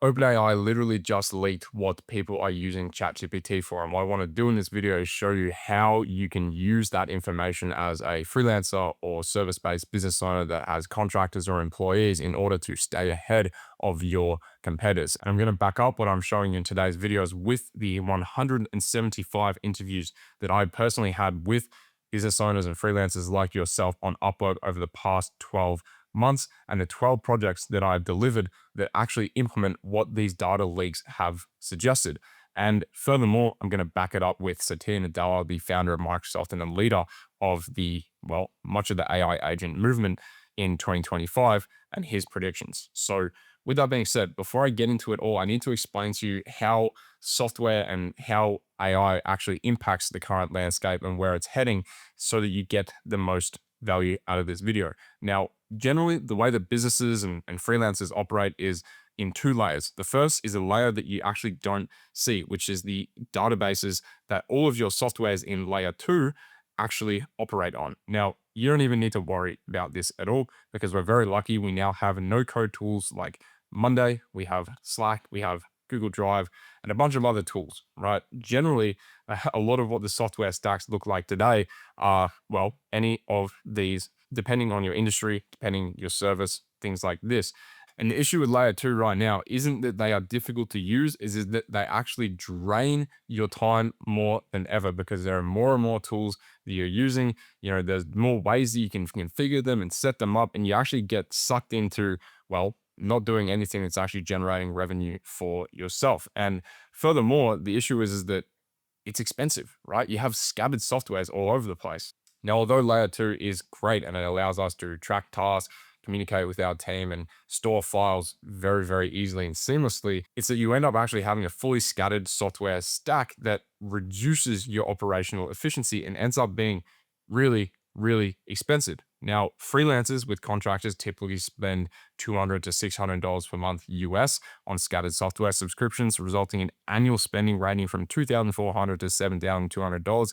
OpenAI literally just leaked what people are using ChatGPT for. And what I want to do in this video is show you how you can use that information as a freelancer or service-based business owner that has contractors or employees in order to stay ahead of your competitors. And I'm going to back up what I'm showing you in today's videos with the 175 interviews that I personally had with business owners and freelancers like yourself on Upwork over the past 12 months, and the 12 projects that I've delivered that actually implement what these data leaks have suggested. And furthermore, I'm going to back it up with Satya Nadella, the founder of Microsoft and the leader of much of the AI agent movement in 2025 and his predictions. So with that being said, before I get into it all, I need to explain to you how software and how AI actually impacts the current landscape and where it's heading so that you get the most value out of this video. Now, generally, the way that businesses and freelancers operate is in two layers. The first is a layer that you actually don't see, which is the databases that all of your softwares in layer two actually operate on. Now, you don't even need to worry about this at all because we're very lucky. We now have no code tools like Monday, we have Slack, we have Google Drive, and a bunch of other tools, right? Generally, a lot of what the software stacks look like today are, any of these, depending on your industry, depending your service, things like this. And the issue with layer two right now isn't that they are difficult to use, is that they actually drain your time more than ever because there are more and more tools that you're using. There's more ways that you can configure them and set them up, and you actually get sucked into, not doing anything that's actually generating revenue for yourself. And furthermore, the issue is that it's expensive, right? You have scattered softwares all over the place. Now, although layer two is great and it allows us to track tasks, communicate with our team, and store files very, very easily and seamlessly, it's that you end up actually having a fully scattered software stack that reduces your operational efficiency and ends up being really, really expensive. Now, freelancers with contractors typically spend $200 to $600 per month US on scattered software subscriptions, resulting in annual spending ranging from $2,400 to $7,200.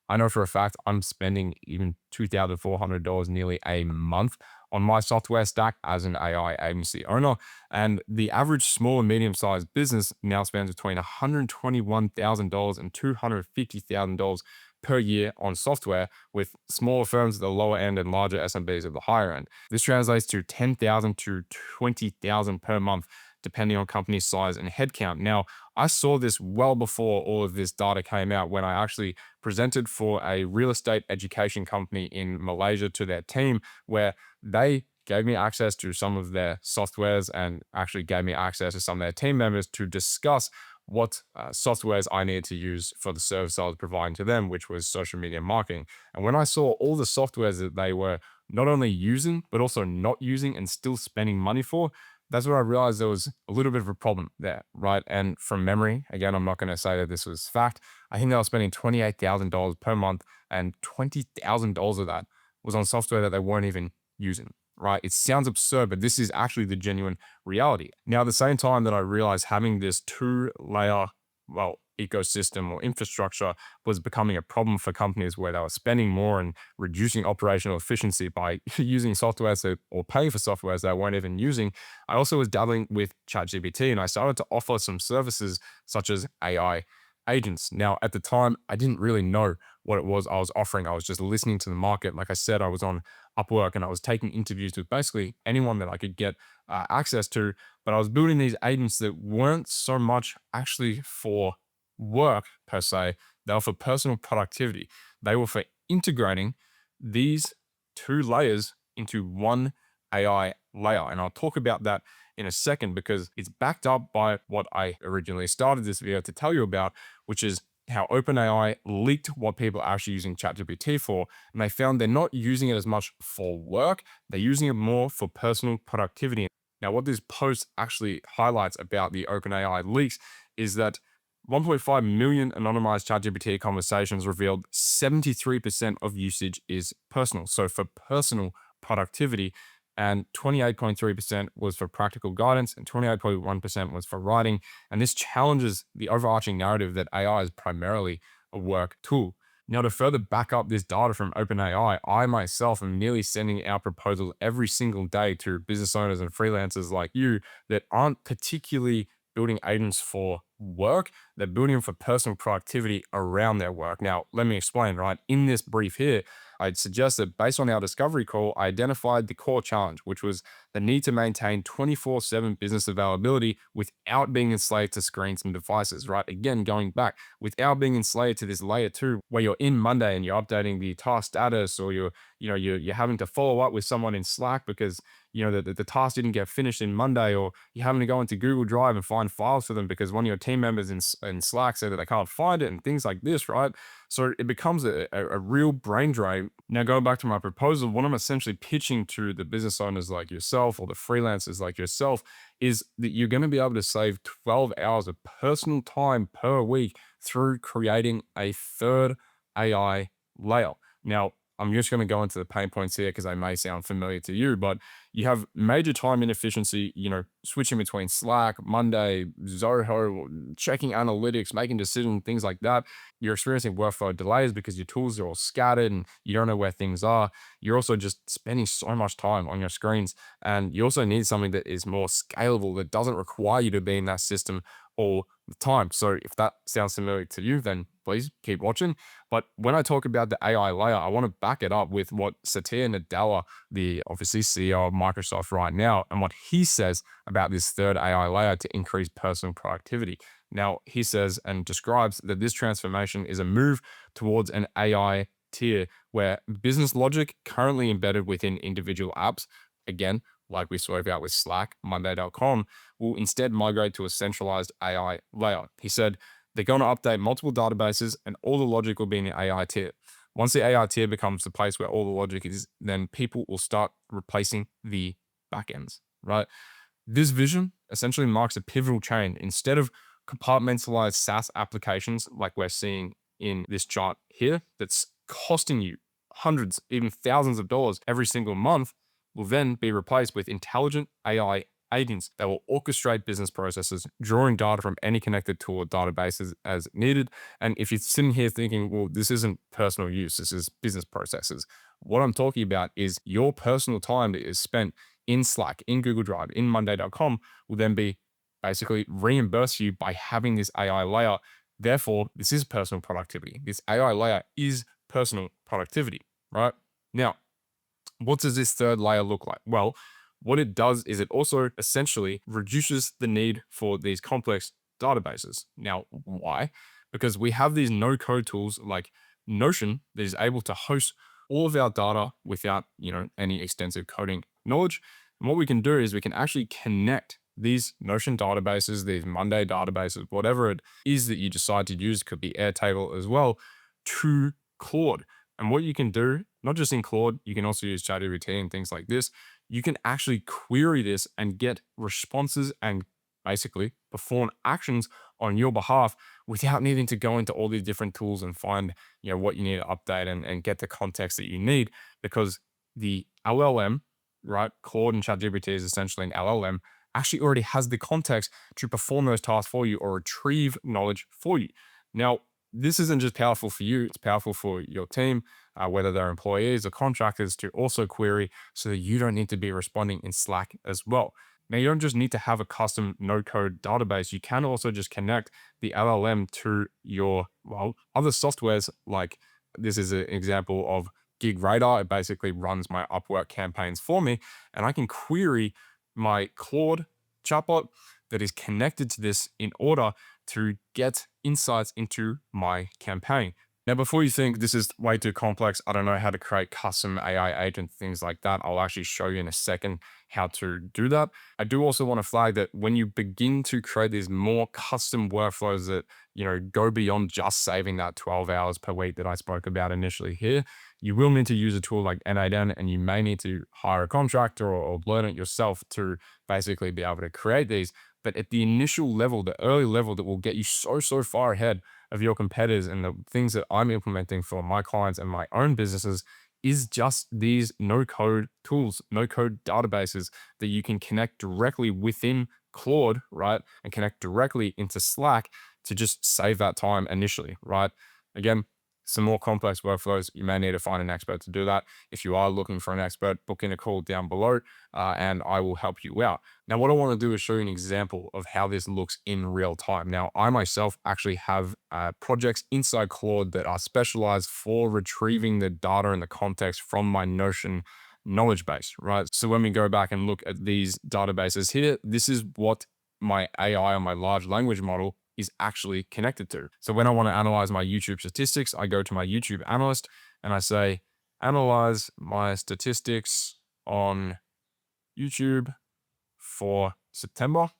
I know for a fact I'm spending even $2,400 nearly a month on my software stack as an AI agency owner. And the average small and medium sized business now spends between $121,000 and $250,000 per year on software, with smaller firms at the lower end and larger SMBs at the higher end. This translates to $10,000 to $20,000 per month, depending on company size and headcount. Now, I saw this well before all of this data came out when I actually presented for a real estate education company in Malaysia to their team, where they gave me access to some of their softwares and actually gave me access to some of their team members to discuss what softwares I needed to use for the service I was providing to them, which was social media marketing. And when I saw all the softwares that they were not only using, but also not using and still spending money for, that's where I realized there was a little bit of a problem there, right? And from memory, again, I'm not going to say that this was fact. I think they were spending $28,000 per month, and $20,000 of that was on software that they weren't even using, right? It sounds absurd, but this is actually the genuine reality. Now, at the same time that I realized having this two-layer, ecosystem or infrastructure was becoming a problem for companies where they were spending more and reducing operational efficiency by using software or paying for softwares they weren't even using, I also was dabbling with ChatGPT, and I started to offer some services such as AI agents. Now, at the time, I didn't really know what it was I was offering. I was just listening to the market. Like I said, I was on Upwork and I was taking interviews with basically anyone that I could get access to, but I was building these agents that weren't so much actually for work per se. They were for personal productivity. They were for integrating these two layers into one AI layer. And I'll talk about that in a second because it's backed up by what I originally started this video to tell you about, which is how OpenAI leaked what people are actually using ChatGPT for. And they found they're not using it as much for work. They're using it more for personal productivity. Now, what this post actually highlights about the OpenAI leaks is that 1.5 million anonymized ChatGPT conversations revealed 73% of usage is personal. So for personal productivity, and 28.3% was for practical guidance, and 28.1% was for writing. And this challenges the overarching narrative that AI is primarily a work tool. Now, to further back up this data from OpenAI, I myself am nearly sending out proposals every single day to business owners and freelancers like you that aren't particularly building agents for work. They're building them for personal productivity around their work. Now, let me explain, right? In this brief here, I'd suggest that based on our discovery call, I identified the core challenge, which was the need to maintain 24/7 business availability without being enslaved to screens and devices, right? Again, going back, without being enslaved to this layer two, where you're in Monday and you're updating the task status, or you're having to follow up with someone in Slack because the task didn't get finished in Monday, or you're having to go into Google Drive and find files for them because one of your team members in Slack said that they can't find it, and things like this, right? So it becomes a real brain drain. Now, going back to my proposal, what I'm essentially pitching to the business owners like yourself or the freelancers like yourself is that you're going to be able to save 12 hours of personal time per week through creating a third AI layer. Now, I'm just going to go into the pain points here because they may sound familiar to you, but you have major time inefficiency, switching between Slack, Monday, Zoho, checking analytics, making decisions, things like that. You're experiencing workflow delays because your tools are all scattered and you don't know where things are. You're also just spending so much time on your screens. And you also need something that is more scalable, that doesn't require you to be in that system all the time. So if that sounds familiar to you, then please keep watching. But when I talk about the AI layer, I want to back it up with what Satya Nadella, the obviously CEO of Microsoft right now, and what he says about this third AI layer to increase personal productivity. Now, he says and describes that this transformation is a move towards an AI tier where business logic currently embedded within individual apps, again, like we spoke about with Slack, Monday.com, will instead migrate to a centralized AI layer. He said they're going to update multiple databases and all the logic will be in the AI tier. Once the AI tier becomes the place where all the logic is, then people will start replacing the backends, right? This vision essentially marks a pivotal change. Instead of compartmentalized SaaS applications like we're seeing in this chart here, that's costing you hundreds, even thousands of dollars every single month, will then be replaced with intelligent AI agents that will orchestrate business processes, drawing data from any connected tool or databases as needed. And if you're sitting here thinking, well, this isn't personal use, this is business processes, what I'm talking about is your personal time that is spent in Slack, in Google Drive, in Monday.com will then be basically reimbursed you by having this AI layer. Therefore, this is personal productivity. This AI layer is personal productivity, right? Now, what does this third layer look like? Well, what it does is it also essentially reduces the need for these complex databases. Now, why? Because we have these no-code tools like Notion that is able to host all of our data without, any extensive coding knowledge. And what we can do is we can actually connect these Notion databases, these Monday databases, whatever it is that you decide to use, could be Airtable as well, to Claude. And what you can do, not just in Claude, you can also use ChatGPT and things like this. You can actually query this and get responses and basically perform actions on your behalf without needing to go into all these different tools and find, what you need to update and get the context that you need, because the LLM, right? Claude and ChatGPT is essentially an LLM, actually already has the context to perform those tasks for you or retrieve knowledge for you. Now, this isn't just powerful for you, it's powerful for your team, whether they're employees or contractors, to also query so that you don't need to be responding in Slack as well. Now, you don't just need to have a custom no-code database. You can also just connect the LLM to your, other softwares. Like, this is an example of Gig Radar. It basically runs my Upwork campaigns for me, and I can query my Claude chatbot that is connected to this in order to get insights into my campaign. Now, before you think this is way too complex, I don't know how to create custom AI agents, things like that, I'll actually show you in a second how to do that. I do also want to flag that when you begin to create these more custom workflows that, go beyond just saving that 12 hours per week that I spoke about initially here, you will need to use a tool like N8N, and you may need to hire a contractor or learn it yourself to basically be able to create these. But at the initial level, the early level that will get you so far ahead of your competitors and the things that I'm implementing for my clients and my own businesses is just these no-code tools, no-code databases that you can connect directly within Claude, right? And connect directly into Slack to just save that time initially, right? Again, Some more complex workflows, you may need to find an expert to do that. If you are looking for an expert, book in a call down below, and I will help you out. Now, what I want to do is show you an example of how this looks in real time. Now, I myself actually have projects inside Claude that are specialized for retrieving the data and the context from my Notion knowledge base, right? So when we go back and look at these databases here, this is what my AI or my large language model is actually connected to. So when I want to analyze my YouTube statistics, I go to my YouTube analyst and I say, analyze my statistics on YouTube for September.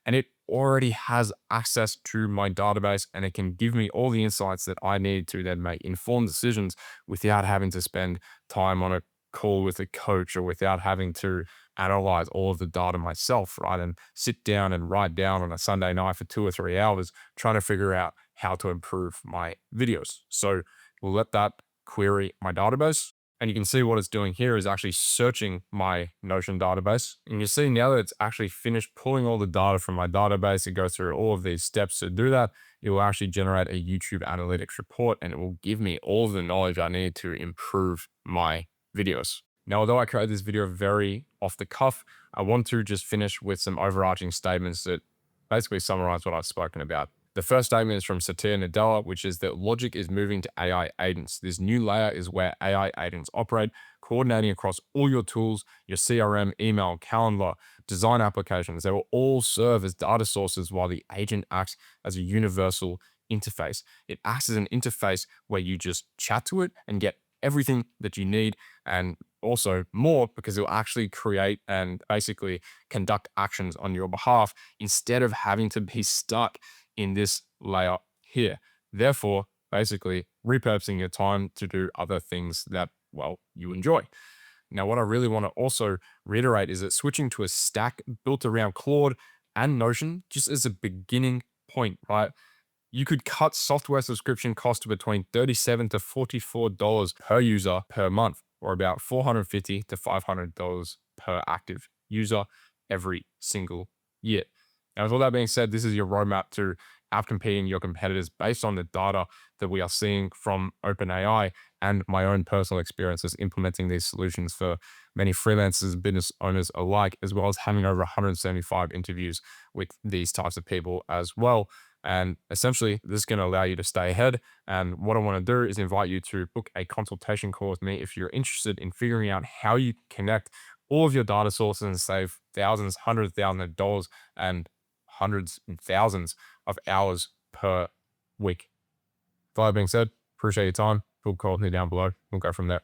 And it already has access to my database and it can give me all the insights that I need to then make informed decisions without having to spend time on a call with a coach or without having to analyze all of the data myself, right? And sit down and write down on a Sunday night for 2 or 3 hours trying to figure out how to improve my videos. So we'll let that query my database. And you can see what it's doing here is actually searching my Notion database. And you see now that it's actually finished pulling all the data from my database, it goes through all of these steps to do that. It will actually generate a YouTube analytics report and it will give me all of the knowledge I need to improve my videos. Now, although I created this video very off the cuff, I want to just finish with some overarching statements that basically summarize what I've spoken about. The first statement is from Satya Nadella, which is that logic is moving to AI agents. This new layer is where AI agents operate, coordinating across all your tools, your CRM, email, calendar, design applications. They will all serve as data sources while the agent acts as a universal interface. It acts as an interface where you just chat to it and get everything that you need and also more because it will actually create and basically conduct actions on your behalf instead of having to be stuck in this layer here. Therefore, basically repurposing your time to do other things that, well, you enjoy. Now, what I really want to also reiterate is that switching to a stack built around Claude and Notion just as a beginning point, right? You could cut software subscription cost to between $37 to $44 per user per month, or about $450 to $500 per active user every single year. Now, with all that being said, this is your roadmap to outcompeting your competitors based on the data that we are seeing from OpenAI and my own personal experiences implementing these solutions for many freelancers, business owners alike, as well as having over 175 interviews with these types of people as well. And essentially, this is going to allow you to stay ahead. And what I want to do is invite you to book a consultation call with me if you're interested in figuring out how you connect all of your data sources and save thousands, hundreds of thousands of dollars and hundreds and thousands of hours per week. With all that being said, appreciate your time. Book call me down below. We'll go from there.